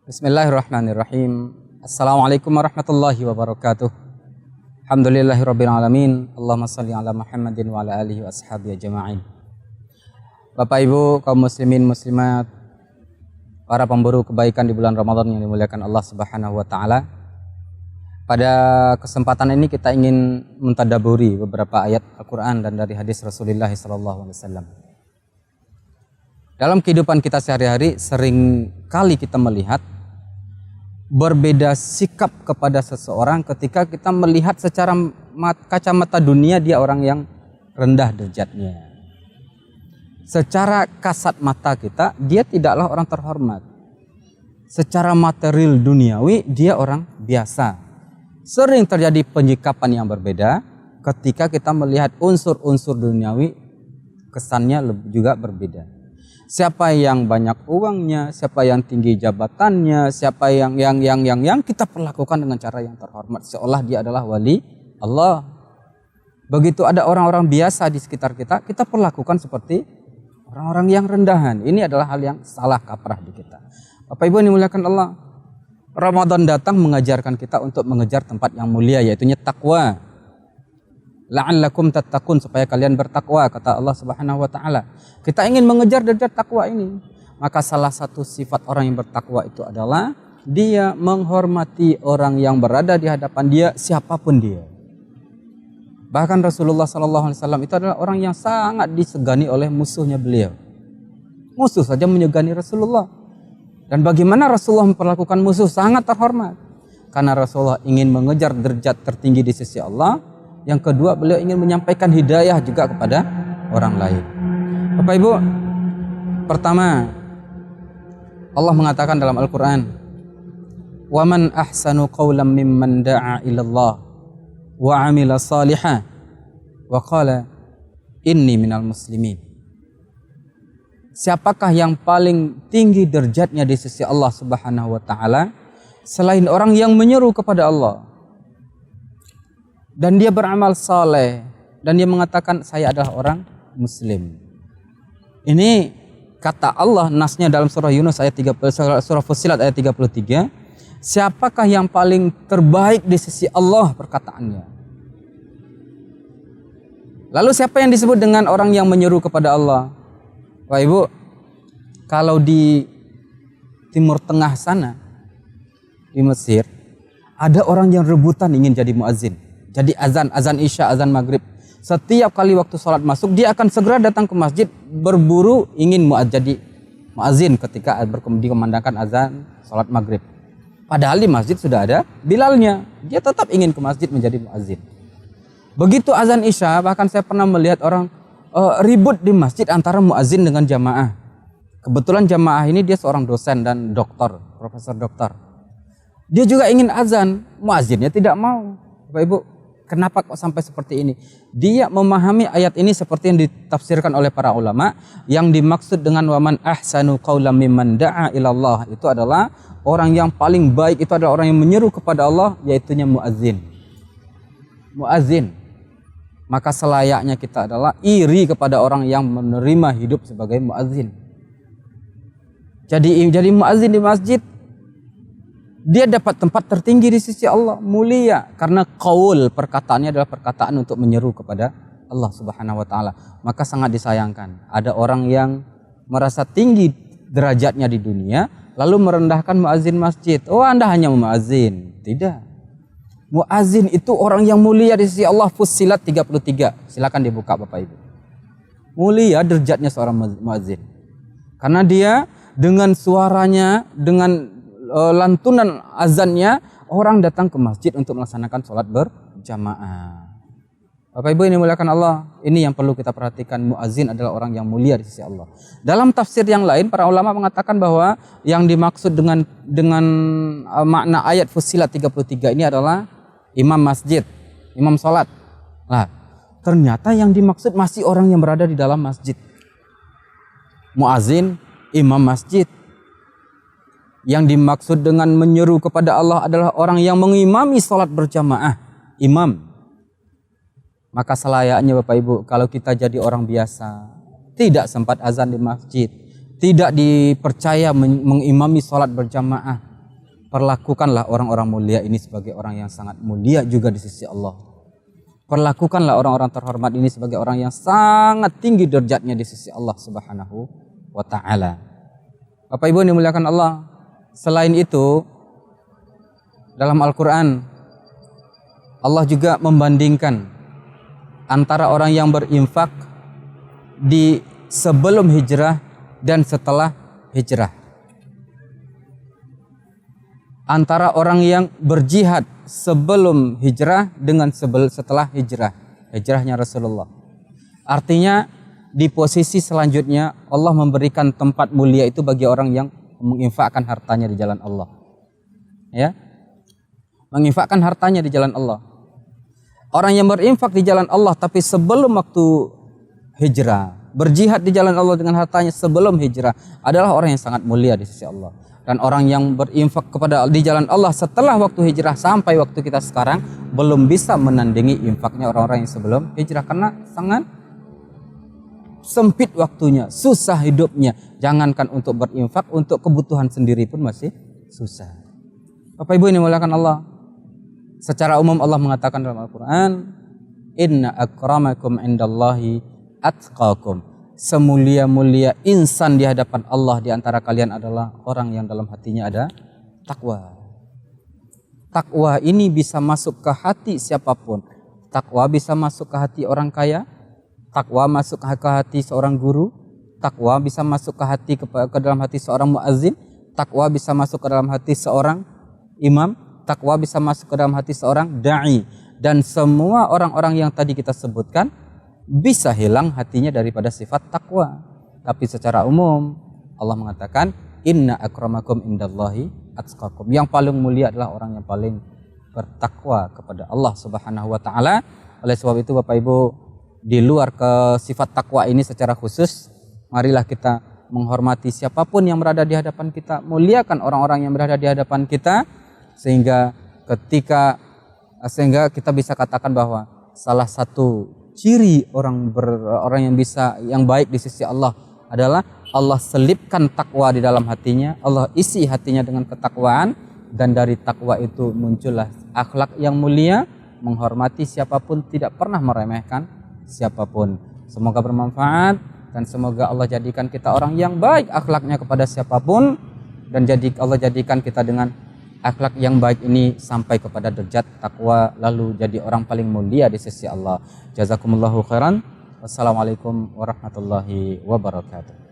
Bismillahirrahmanirrahim. Assalamualaikum warahmatullahi wabarakatuh. Alhamdulillahirabbil alamin. Allahumma shalli ala Muhammadin wa ala alihi wa ashabihi ajma'in. Bapak Ibu kaum muslimin muslimat, para pemburu kebaikan di bulan Ramadan yang dimuliakan Allah Subhanahu wa taala. Pada kesempatan ini kita ingin mentadaburi beberapa ayat Al-Qur'an dan dari hadis Rasulullah sallallahu alaihi wasallam. Dalam kehidupan kita sehari-hari sering kali kita melihat berbeda sikap kepada seseorang ketika kita melihat secara kacamata dunia dia orang yang rendah derajatnya. Secara kasat mata kita dia tidaklah orang terhormat. Secara material duniawi dia orang biasa. Sering terjadi penyikapan yang berbeda ketika kita melihat unsur-unsur duniawi, kesannya juga berbeda. Siapa yang banyak uangnya, siapa yang tinggi jabatannya, siapa yang kita perlakukan dengan cara yang terhormat seolah dia adalah wali Allah. Begitu ada orang-orang biasa di sekitar kita, kita perlakukan seperti orang-orang yang rendahan. Ini adalah hal yang salah kaprah di kita. Bapak Ibu yang dimuliakan Allah, Ramadan datang mengajarkan kita untuk mengejar tempat yang mulia, yaitu takwa. La'allakum tattaqun, supaya kalian bertakwa, kata Allah Subhanahu wa taala. Kita ingin mengejar derajat takwa ini. Maka salah satu sifat orang yang bertakwa itu adalah dia menghormati orang yang berada di hadapan dia, siapapun dia. Bahkan Rasulullah sallallahu alaihi wasallam itu adalah orang yang sangat disegani oleh musuhnya beliau. Musuh saja menyegani Rasulullah. Dan bagaimana Rasulullah memperlakukan musuh? Sangat terhormat. Karena Rasulullah ingin mengejar derajat tertinggi di sisi Allah. Yang kedua, beliau ingin menyampaikan hidayah juga kepada orang lain. Bapak Ibu, pertama Allah mengatakan dalam Al-Quran, "Wa man ahsanu qawlan mimman da'a ilallah wa 'amila salihan wa qala inni minal muslimin." Siapakah yang paling tinggi derajatnya di sisi Allah Subhanahu wa taala selain orang yang menyeru kepada Allah dan dia beramal saleh dan dia mengatakan saya adalah orang muslim. Ini kata Allah, nasnya dalam surah Yunus ayat 30, surah Fussilat ayat 33. Siapakah yang paling terbaik di sisi Allah, perkataannya. Lalu siapa yang disebut dengan orang yang menyeru kepada Allah? Wah Ibu, kalau di Timur Tengah sana, di Mesir, ada orang yang rebutan ingin jadi muazzin. Jadi azan isya, azan maghrib. Setiap kali waktu sholat masuk, dia akan segera datang ke masjid berburu ingin jadi muazzin ketika dikumandangkan azan sholat maghrib. Padahal di masjid sudah ada bilalnya. Dia tetap ingin ke masjid menjadi muazzin. Begitu azan isya, bahkan saya pernah melihat orang ribut di masjid antara muazzin dengan jamaah. Kebetulan jamaah ini dia seorang dosen dan doktor, profesor doktor. Dia juga ingin azan, muazzinnya tidak mau. Bapak Ibu, kenapa kok sampai seperti ini? Dia memahami ayat ini seperti yang ditafsirkan oleh para ulama. Yang dimaksud dengan waman ahsanu qawlan mimman da'a ilallah itu adalah orang yang paling baik itu adalah orang yang menyeru kepada Allah, yaitunya muazzin. Muazzin. Maka selayaknya kita adalah iri kepada orang yang menerima hidup sebagai muazzin. Jadi muazzin di masjid, dia dapat tempat tertinggi di sisi Allah, mulia, karena qaul, perkataannya adalah perkataan untuk menyeru kepada Allah Subhanahu wa taala. Maka sangat disayangkan ada orang yang merasa tinggi derajatnya di dunia lalu merendahkan muazzin masjid. Oh, Anda hanya muazzin. Tidak. Muazzin itu orang yang mulia di sisi Allah. Fussilat 33. Silakan dibuka Bapak Ibu. Mulia derajatnya seorang muazzin. Karena dia dengan suaranya, dengan lantunan azannya, orang datang ke masjid untuk melaksanakan sholat berjamaah. Bapak Ibu yang dimuliakan Allah, ini yang perlu kita perhatikan. Muazzin adalah orang yang mulia di sisi Allah. Dalam tafsir yang lain, para ulama mengatakan bahwa yang dimaksud dengan makna ayat Fussilat 33 ini adalah imam masjid, imam sholat. Nah, ternyata yang dimaksud masih orang yang berada di dalam masjid. Muazzin, imam masjid. Yang dimaksud dengan menyeru kepada Allah adalah orang yang mengimami sholat berjamaah, imam. Maka selayaknya Bapak Ibu, kalau kita jadi orang biasa, tidak sempat azan di masjid, tidak dipercaya mengimami sholat berjamaah, perlakukanlah orang-orang mulia ini sebagai orang yang sangat mulia juga di sisi Allah. Perlakukanlah orang-orang terhormat ini sebagai orang yang sangat tinggi derajatnya di sisi Allah Subhanahu wa taala. Bapak Ibu yang dimuliakan Allah, selain itu dalam Al-Qur'an Allah juga membandingkan antara orang yang berinfak di sebelum hijrah dan setelah hijrah. Antara orang yang berjihad sebelum hijrah dengan setelah hijrahnya Rasulullah. Artinya di posisi selanjutnya Allah memberikan tempat mulia itu bagi orang yang menginfakkan hartanya di jalan Allah. Ya. Menginfakkan hartanya di jalan Allah. Orang yang berinfak di jalan Allah tapi sebelum waktu hijrah, berjihad di jalan Allah dengan hartanya sebelum hijrah adalah orang yang sangat mulia di sisi Allah. Dan orang yang berinfak di jalan Allah setelah waktu hijrah sampai waktu kita sekarang belum bisa menandingi infaknya orang-orang yang sebelum hijrah karena sangat sempit waktunya, susah hidupnya. Jangankan untuk berinfak, untuk kebutuhan sendiri pun masih susah. Bapak Ibu yang dimuliakan Allah, secara umum Allah mengatakan dalam Al-Quran, inna akramakum indallahi atqakum. Semulia-mulia insan di hadapan Allah di antara kalian adalah orang yang dalam hatinya ada takwa. Takwa ini bisa masuk ke hati siapapun. Takwa bisa masuk ke hati orang kaya, takwa masuk ke hati seorang guru, takwa bisa masuk ke dalam hati seorang muazzin, takwa bisa masuk ke dalam hati seorang imam, takwa bisa masuk ke dalam hati seorang dai, dan semua orang-orang yang tadi kita sebutkan bisa hilang hatinya daripada sifat takwa. Tapi secara umum Allah mengatakan inna akramakum indallahi atqakum. Yang paling mulia adalah orang yang paling bertakwa kepada Allah Subhanahu wa taala. Oleh sebab itu Bapak Ibu, di luar ke sifat takwa ini secara khusus, marilah kita menghormati siapapun yang berada di hadapan kita, muliakan orang-orang yang berada di hadapan kita, sehingga kita bisa katakan bahwa salah satu ciri orang yang baik di sisi Allah adalah Allah selipkan takwa di dalam hatinya, Allah isi hatinya dengan ketakwaan, dan dari takwa itu muncullah akhlak yang mulia, menghormati siapapun, tidak pernah meremehkan siapapun. Semoga bermanfaat dan semoga Allah jadikan kita orang yang baik akhlaknya kepada siapapun, dan Allah jadikan kita dengan akhlak yang baik ini sampai kepada derajat takwa, lalu jadi orang paling mulia di sisi Allah. Jazakumullahu khairan. Wassalamualaikum warahmatullahi wabarakatuh.